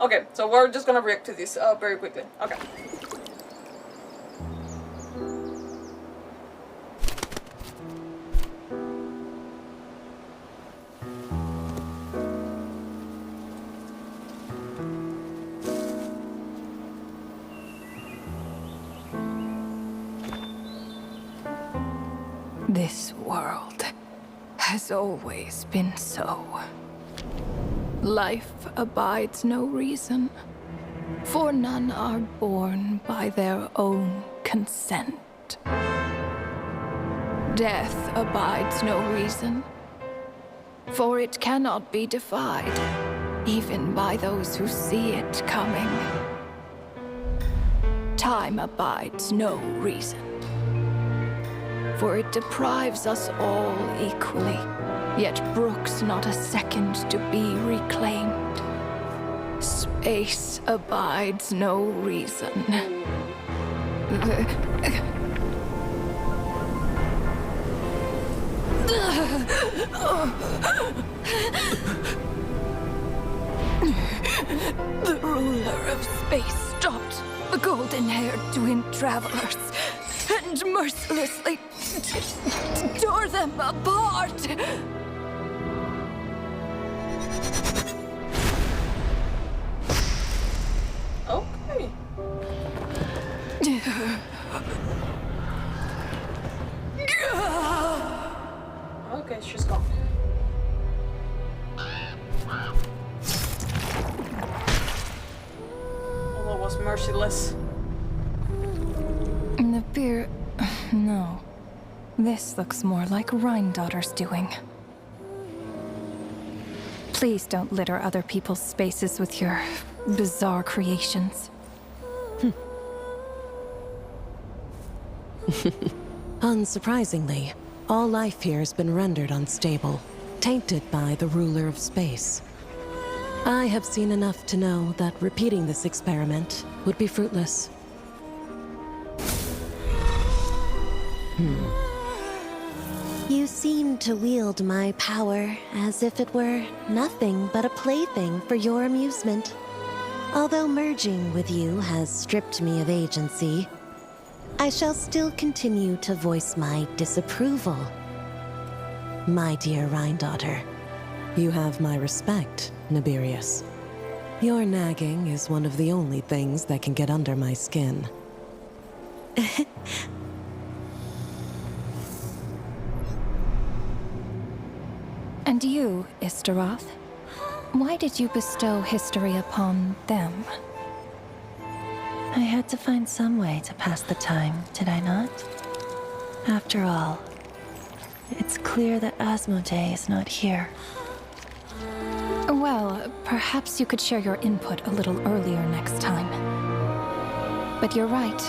Okay, so we're just gonna react to this very quickly. Okay. This world has always been so. Life abides no reason, for none are born by their own consent. Death abides no reason, for it cannot be defied, even by those who see it coming. Time abides no reason, for it deprives us all equally, yet brooks not a second to be reclaimed. Space abides no reason. The ruler of space stopped the golden-haired twin travelers and mercilessly tore them apart. Okay. Okay, she's gone. Oh, that was merciless. The beer... No. This looks more like Rhine-daughter's doing. Please don't litter other people's spaces with your bizarre creations. Unsurprisingly, all life here has been rendered unstable, tainted by the ruler of space. I have seen enough to know that repeating this experiment would be fruitless. You seem to wield my power as if it were nothing but a plaything for your amusement. Although merging with you has stripped me of agency, I shall still continue to voice my disapproval. My dear Rhine-daughter. You have my respect, Nibirius. Your nagging is one of the only things that can get under my skin. And you, Istaroth? Why did you bestow history upon them? I had to find some way to pass the time, did I not? After all, it's clear that Asmodee is not here. Well, perhaps you could share your input a little earlier next time. But you're right.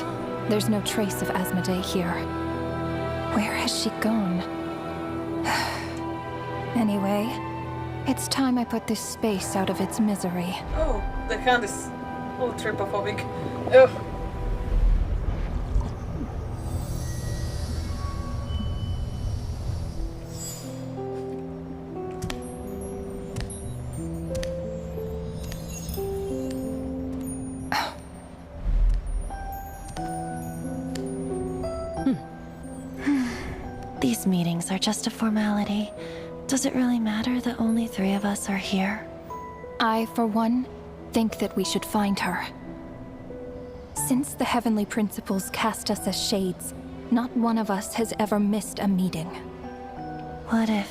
There's no trace of Asmodee here. Where has she gone? Anyway, it's time I put this space out of its misery. Oh, the hand is all trypophobic. Ugh. These meetings are just a formality. Does it really matter that only 3 of us are here? I, for one, think that we should find her. Since the Heavenly Principles cast us as shades, not one of us has ever missed a meeting. What if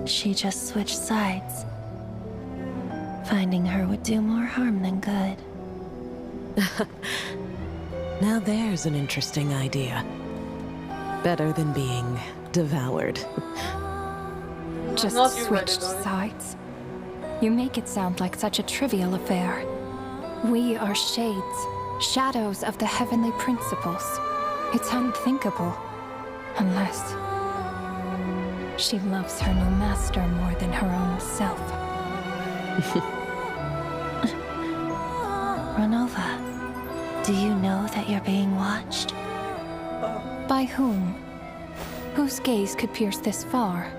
she just switched sides? Finding her would do more harm than good. Now there's an interesting idea. Better than being devoured. Just Not you, switched Reddit, sides. You make it sound like such a trivial affair. We are shades, shadows of the Heavenly Principles. It's unthinkable. Unless she loves her new master more than her own self. Rinoa, do you know that you're being watched? By whom? Whose gaze could pierce this far?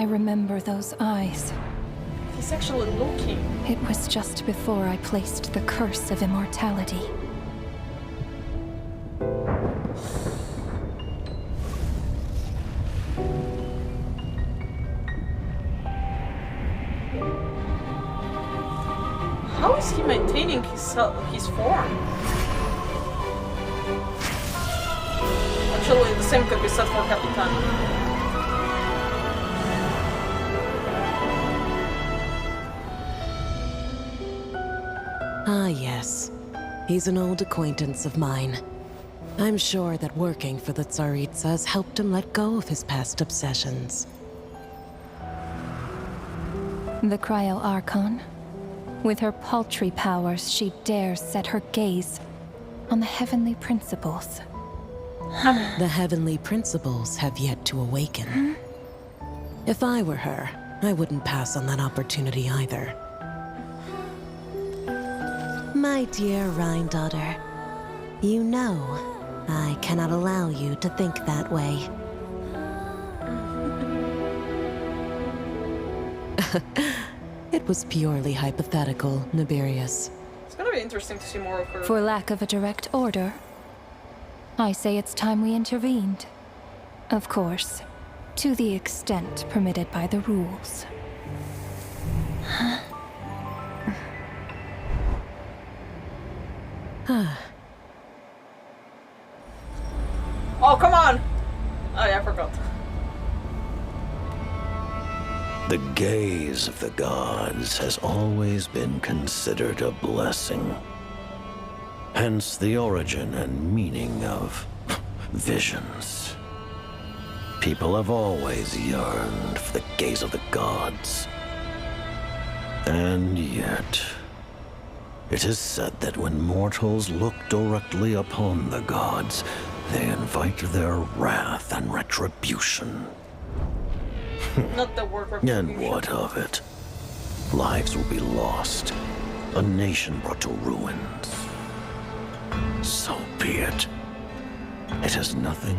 remember those eyes. He's actually looking. It was just before I placed the curse of immortality. How is he maintaining his form? Actually, the same could be said for Capitan. Ah, yes. He's an old acquaintance of mine. I'm sure that working for the Tsaritsa has helped him let go of his past obsessions. The Cryo Archon. With her paltry powers, she dares set her gaze on the heavenly principles. The heavenly principles have yet to awaken. If I were her, I wouldn't pass on that opportunity either. My dear Rhine daughter, you know I cannot allow you to think that way. It was purely hypothetical, Nibirius. It's gonna be interesting to see more of her. For lack of a direct order, I say it's time we intervened. Of course, to the extent permitted by the rules. Oh, come on! Oh yeah, I forgot. The gaze of the gods has always been considered a blessing. Hence the origin and meaning of visions. People have always yearned for the gaze of the gods. And yet, it is said that when mortals look directly upon the gods, they invite their wrath and retribution. Not the word And retribution. what of it? Lives will be lost. A nation brought to ruins. So be it. It is nothing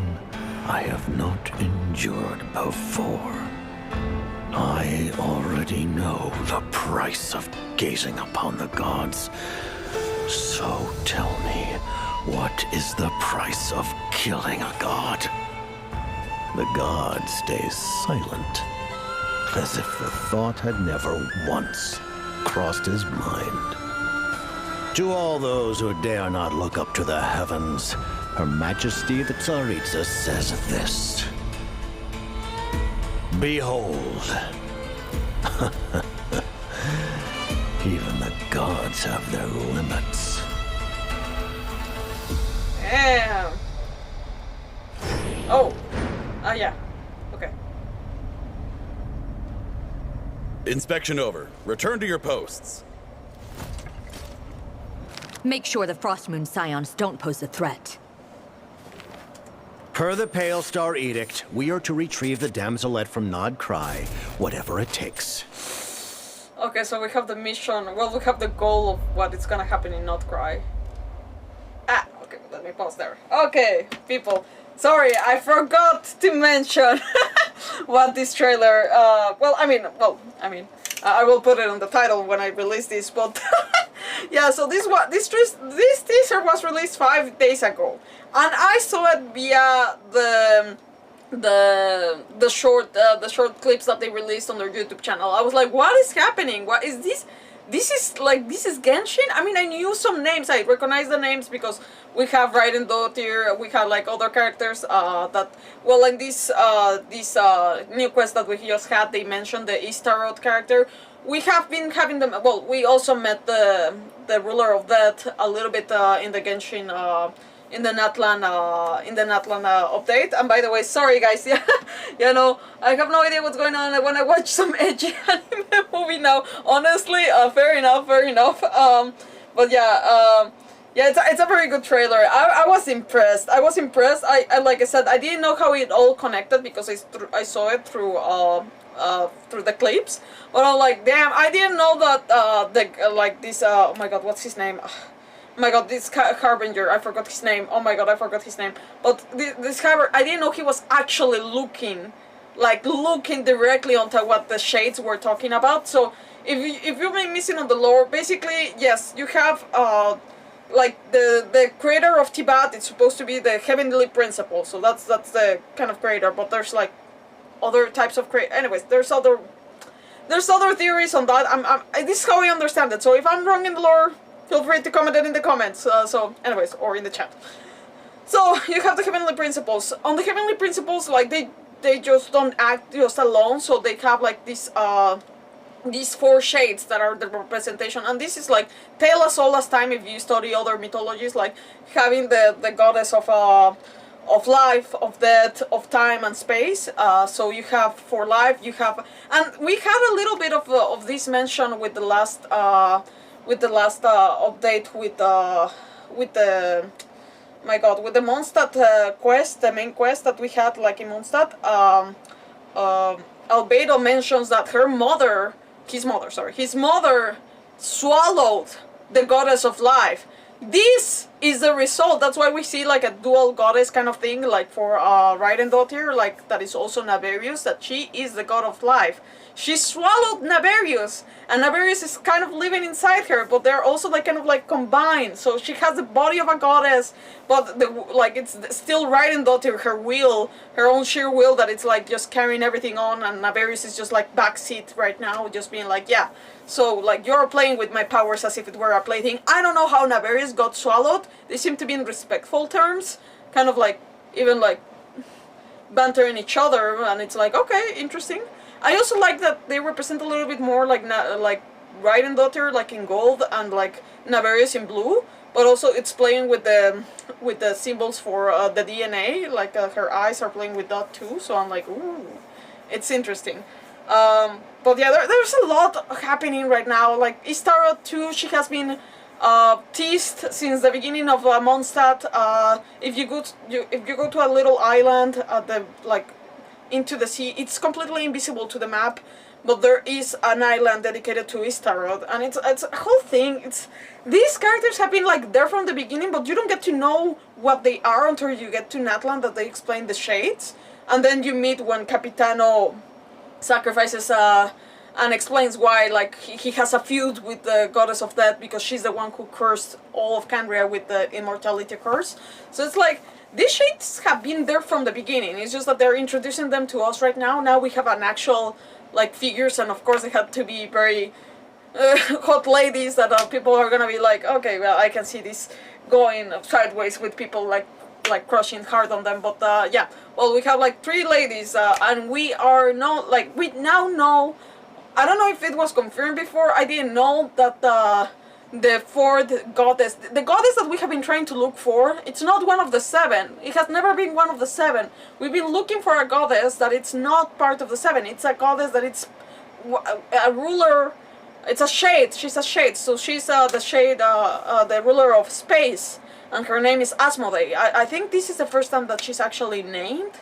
I have not endured before. I already know the price of gazing upon the gods. So tell me, what is the price of killing a god? The god stays silent, as if the thought had never once crossed his mind. To all those who dare not look up to the heavens, Her Majesty the Tsaritsa says this. Behold. Even the gods have their limits. Damn. Oh. Yeah. Okay. Inspection over. Return to your posts. Make sure the Frostmoon Scions don't pose a threat. Per the Pale Star Edict, we are to retrieve the damselette from Nod-Krai, whatever it takes. Okay, so we have the mission. Well, we have the goal of what is gonna happen in Nod-Krai. Ah, okay, let me pause there. Okay, people. Sorry, I forgot to mention what this trailer, I will put it on the title when I release this, but yeah, so this teaser was released 5 days ago, and I saw it via the short clips that they released on their YouTube channel. I was like, what is happening? What is this? This is Genshin? I mean, I knew some names. I recognize the names because we have Raiden Dottir, we have like other characters that, well, in this new quest that we just had, they mentioned the Istarot character. We have been having them, well, we also met the ruler of death a little bit in the Genshin in the Natlan update. And by the way, sorry guys, yeah, you know, I have no idea what's going on. I want to watch some edgy anime movie now. Honestly, fair enough. But yeah, yeah, it's a very good trailer. I was impressed. I like I said, I didn't know how it all connected because I saw it through the clips. But I'm like, damn, I didn't know that oh my god, what's his name? Oh my god, this Harbinger, I forgot his name. Oh my god, I forgot his name. But this Harbinger, I didn't know he was actually looking like looking directly onto what the shades were talking about. So if you've been missing on the lore, basically yes, you have like the creator of Tibat. It's supposed to be the heavenly principle, so that's the kind of creator. But there's like other types of anyways, there's other theories on that. This is how I understand it. So if I'm wrong in the lore, feel free to comment it in the comments. So anyways, or in the chat. So you have the heavenly principles. On the heavenly principles, like they just don't act just alone. So they have like these 4 shades that are the representation, and this is like Tale as old as time. If you study other mythologies, like having the goddess of life, of death, of time and space. So you have for life, you have, and we had a little bit of this mention with the last update with the with the Mondstadt quest, the main quest that we had like in Mondstadt. Albedo mentions that his mother swallowed the goddess of life. This is the result. That's why we see like a dual goddess kind of thing, like for Reindotir, like that is also Navarius, that she is the god of life. She swallowed Navarius, and Navarius is kind of living inside her, but they're also like kind of like combined. So she has the body of a goddess, but it's still Reindotir, her will, her own sheer will, that it's like just carrying everything on, and Navarius is just like backseat right now, just being like, yeah. So like you're playing with my powers as if it were a plaything. I don't know how Navarius got swallowed. They seem to be in respectful terms, kind of like even like bantering each other, and it's like, okay, interesting. I also like that they represent a little bit more like Reindotir like in gold and like Navarius in blue, but also it's playing with the symbols for the DNA, like her eyes are playing with that too. So I'm like, ooh, it's interesting. But yeah, there's a lot happening right now. Like Istarot too, she has been teased since the beginning of Mondstadt. If you go to a little island at the into the sea, it's completely invisible to the map, but there is an island dedicated to Istarot, and it's a whole thing. These characters have been like there from the beginning, but you don't get to know what they are until you get to Natlan, that they explain the shades, and then you meet when Capitano sacrifices and explains why, like he has a feud with the goddess of death because she's the one who cursed all of Cambria with the immortality curse. So it's like these shades have been there from the beginning. It's just that they're introducing them to us right now. Now we have an actual like figures, and of course they had to be very hot ladies that people are gonna be like, okay, well, I can see this going sideways with people like crushing hard on them. But yeah, well, we have like 3 ladies, and we now know. I don't know if it was confirmed before. I didn't know that the 4th goddess, the goddess that we have been trying to look for, it's not one of the 7. It has never been one of the 7. We've been looking for a goddess that it's not part of the 7. It's a goddess that it's a ruler. It's a shade. She's a shade. So she's the shade, the ruler of space, and her name is Asmodee. I think this is the first time that she's actually named.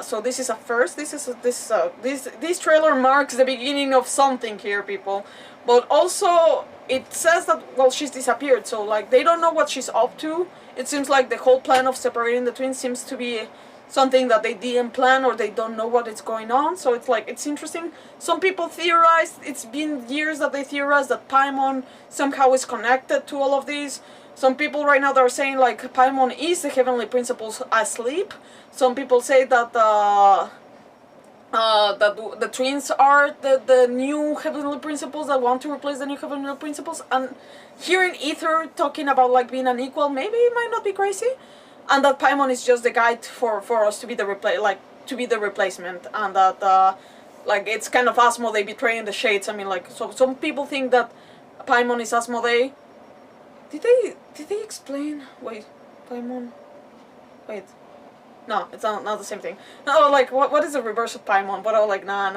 So this is a first. This trailer marks the beginning of something here, people. But also it says that, well, she's disappeared, so like they don't know what she's up to. It seems like the whole plan of separating the twins seems to be something that they didn't plan, or they don't know what is going on. So it's like, it's interesting. Some people theorize, it's been years that they theorize that Paimon somehow is connected to all of these. Some people right now, they're saying like Paimon is the heavenly principles asleep. Some people say that that the twins are the new heavenly principles that want to replace the new heavenly principles. And hearing Ether talking about like being an equal, maybe it might not be crazy. And that Paimon is just the guide for us to be the replacement, and that like it's kind of Asmodee betraying the shades. I mean, like, so some people think that Paimon is Asmodee. Did they explain? Wait, Paimon. Wait. No, it's not the same thing. No, like, what is the reverse of Paimon? But I was like, nah,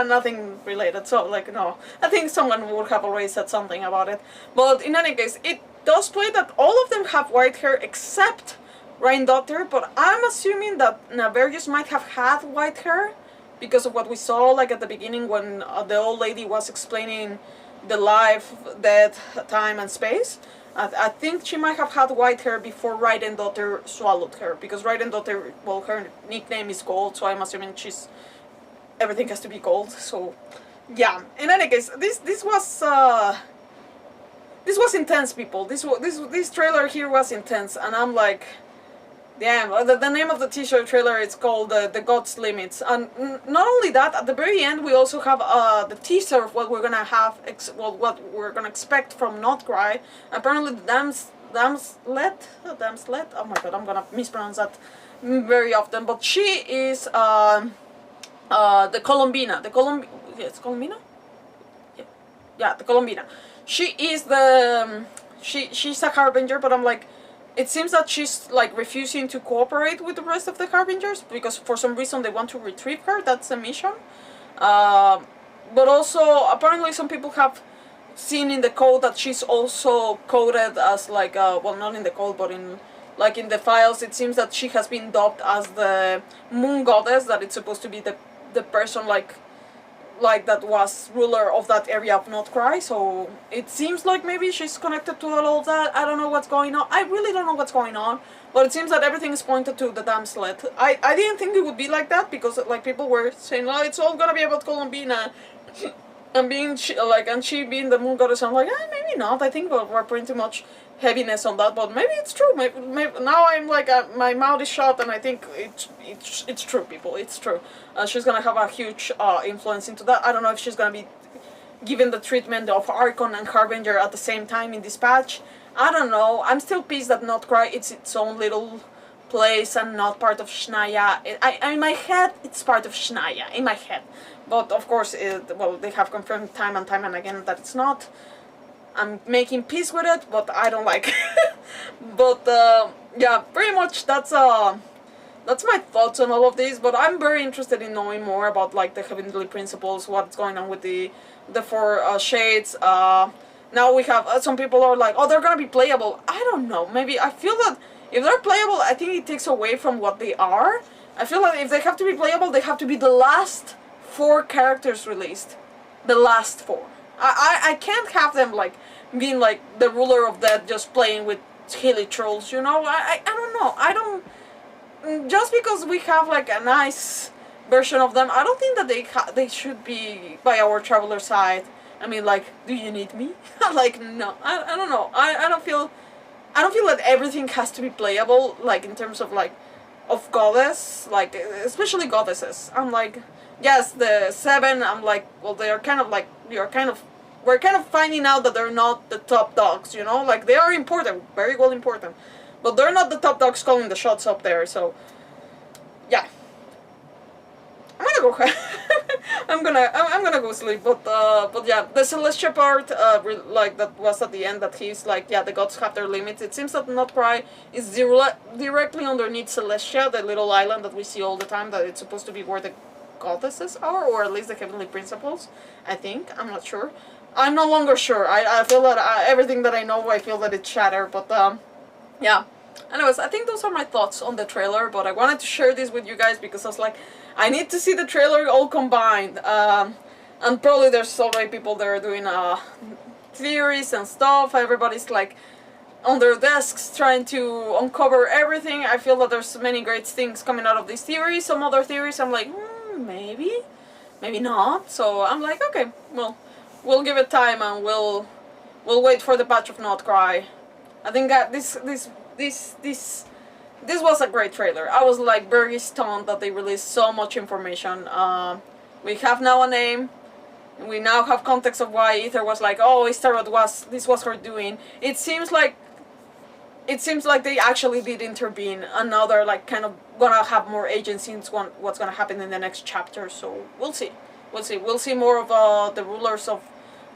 nothing related. So, like, no. I think someone would have already said something about it. But in any case, it does play that all of them have white hair except Reindotir, but I'm assuming that Navarius might have had white hair because of what we saw, like, at the beginning when the old lady was explaining the life, death, time, and space. I think she might have had white hair before Raiden daughter swallowed her, because Raiden daughter, well, her nickname is Gold, so I'm assuming everything has to be gold. So yeah. In any case, this was intense, people. This trailer here was intense, and I'm like, damn. The name of the teaser trailer is called The God's Limits, and not only that, at the very end we also have the teaser of what we're gonna have, what we're gonna expect from Nod-Krai. Apparently the Damslet. Oh my god, I'm gonna mispronounce that very often. But she is the Columbina. It's Columbina. Yeah, the Columbina. She is she's a harbinger, but I'm like, it seems that she's like refusing to cooperate with the rest of the harbingers because for some reason they want to retrieve her. That's the mission. But also apparently some people have seen in the code that she's also coded as like well, not in the code, but in the files, it seems that she has been dubbed as the moon goddess, that it's supposed to be the person like that was ruler of that area of Nod-Krai. So it seems like maybe she's connected to all of that. I don't know what's going on. I really don't know what's going on, but it seems that everything is pointed to the Damslet. I didn't think it would be like that, because like people were saying, oh, it's all gonna be about Columbina and being and she being the moon goddess. I'm like, maybe not. I think we're pretty much heaviness on that, but maybe it's true. Maybe now I'm like my mouth is shut, and I think it's true, people. It's true. She's gonna have a huge influence into that. I don't know if she's gonna be given the treatment of Archon and Harbinger at the same time in this patch. I don't know. I'm still pissed that Nod-Krai it's its own little place and not part of Shnaya. In my head, it's part of Shnaya. In my head, but of course, well, they have confirmed time and time and again that it's not. I'm making peace with it, but I don't like it. But yeah, pretty much that's my thoughts on all of this. But I'm very interested in knowing more about like the heavenly principles, what's going on with the four shades. Now we have some people are like, oh, they're gonna be playable. I don't know. Maybe I feel that if they're playable, I think it takes away from what they are. I feel like if they have to be playable, they have to be the last 4 characters released. The last 4. I can't have them like being like the ruler of that, just playing with hilly trolls, you know. I don't know. I don't, just because we have like a nice version of them, I don't think that they should be by our traveler side. I mean, like, do you need me? Like, no. I don't know. I don't feel that everything has to be playable, like in terms of like of goddess, like especially goddesses. I'm like, yes, the 7, I'm like, well, they are kind of like, we're kind of finding out that they're not the top dogs, you know, like they are important, very well important, but they're not the top dogs calling the shots up there. So yeah, I'm gonna go I'm gonna go sleep. But yeah, the Celestia part, like that was at the end, that he's like, yeah, the gods have their limits. It seems that Nod-Krai is directly underneath Celestia, the little island that we see all the time, that it's supposed to be where the goddesses are, or at least the heavenly principles, I think. I'm not sure. I'm no longer sure. I feel that everything that I know, I feel that it's shattered. But yeah. Anyways, I think those are my thoughts on the trailer, but I wanted to share this with you guys because I was like, I need to see the trailer all combined. And probably there's already people that are doing theories and stuff. Everybody's like on their desks trying to uncover everything. I feel that there's many great things coming out of these theories. Some other theories I'm like, maybe not. So I'm like, okay, well, we'll give it time and we'll wait for the patch of Nod-Krai. I think that this was a great trailer. I was like very stunned that they released so much information. We have now a name. We now have context of why Ether was like, oh, Istaroth this was her doing. It seems like they actually did intervene, and now they're like kind of gonna have more agency in what's gonna happen in the next chapter. So we'll see. We'll see more of the rulers of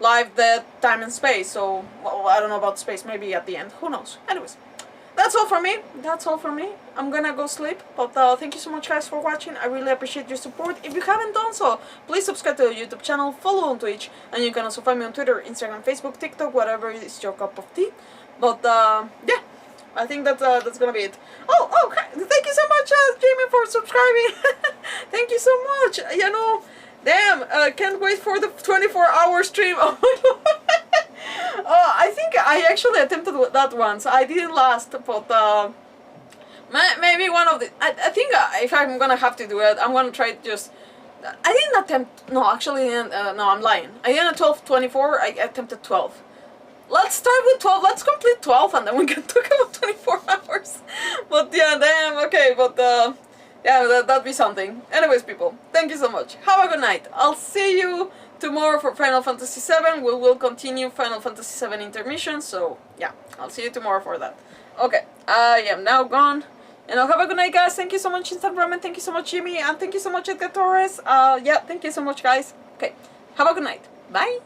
life, death, time, and space. So well, I don't know about space. Maybe at the end. Who knows? Anyways. That's all from me. I'm gonna go sleep, but thank you so much guys for watching. I really appreciate your support. If you haven't done so, please subscribe to the YouTube channel, follow on Twitch, and you can also find me on Twitter, Instagram, Facebook, TikTok, whatever is your cup of tea. But yeah, I think that's gonna be it. Oh, thank you so much, Jamie, for subscribing. Thank you so much. You know, damn, can't wait for the 24-hour stream. Oh my god. I think I actually attempted that once. I didn't last, but maybe one of the. I think if I'm gonna have to do it, I'm gonna try to just. I didn't attempt. No, actually, no, I'm lying. I didn't 12-24. I attempted 12. Let's start with 12. Let's complete 12, and then we can talk about 24 hours. But yeah, damn. Okay, but yeah, that'd be something. Anyways, people, thank you so much. Have a good night. I'll see you tomorrow for Final Fantasy VII. We will continue Final Fantasy VII intermission. So yeah, I'll see you tomorrow for that. Okay, I am now gone. And have a good night, guys. Thank you so much, Instant Ramen. Thank you so much, Jimmy. And thank you so much, Edgar Torres. Yeah, thank you so much, guys. Okay, have a good night. Bye.